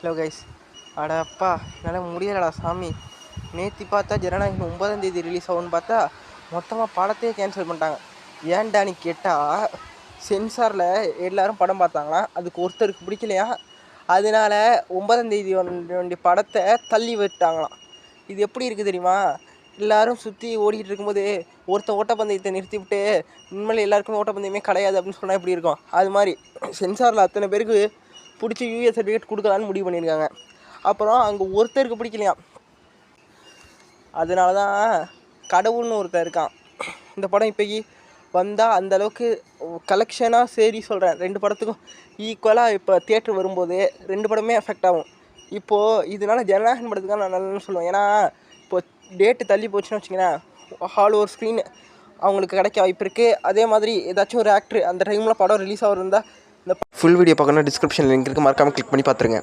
Hello guys. அடப்பா என்னால் முடியலடா சாமி. நேற்று பார்த்தா ஜனநாயகம் 9ஆம் தேதி ரிலீஸ் ஆகும்னு பார்த்தா மொத்தமாக படத்தையே கேன்சல் பண்ணிட்டாங்க. ஏன்டான்னு கேட்டால் சென்சாரில் எல்லோரும் படம் பார்த்தாங்களாம், அதுக்கு ஒருத்தருக்கு பிடிக்கலையா, அதனால 9ஆம் தேதி வேண்டிய படத்தை தள்ளி விட்டாங்களாம். இது எப்படி இருக்குது தெரியுமா? எல்லோரும் சுற்றி ஓடிக்கிட்டு இருக்கும்போது ஒருத்தன் ஓட்டப்பந்தயத்தை நிறுத்திவிட்டு உண்மையில் எல்லாருக்குமே ஓட்டப்பந்தயமே கிடையாது அப்படின்னு சொன்னால் எப்படி இருக்கும்? அது மாதிரி சென்சாரில் அத்தனை பேருக்கு பிடிச்சி யூஏ சர்டிஃபிகேட் கொடுக்கலான்னு முடிவு பண்ணியிருக்காங்க. அப்புறம் அங்கே ஒருத்தருக்கு பிடிக்கலையாம். அதனால தான் கடவுள்னு ஒருத்தர் இருக்கான். இந்த படம் இப்போக்கி வந்தால் அந்தளவுக்கு கலெக்ஷனாக சரி சொல்கிறேன், 2 படத்துக்கும் ஈக்குவலாக இப்போ தியேட்டர் வரும்போது 2 படமே எஃபெக்ட் ஆகும். இப்போது இதனால் ஜனநாயகன் படத்துக்கு நான் நல்லதுன்னு சொல்லுவேன். ஏன்னா இப்போ டேட்டு தள்ளி போச்சுன்னு வச்சிங்களேன், ஹால் ஒரு ஸ்க்ரீன் அவங்களுக்கு கிடைக்க வாய்ப்பு இருக்குது. அதே மாதிரி ஏதாச்சும் ஒரு ஆக்டர் அந்த டைமில் படம் ரிலீஸ் ஆகிருந்தால் இந்த ஃபுல் வீடியோ பார்க்கணுன்னா டிஸ்கிரிப்ஷன் லிங்க் இருக்குது, மறக்காமல் கிளிக் பண்ணி பார்த்துருங்க.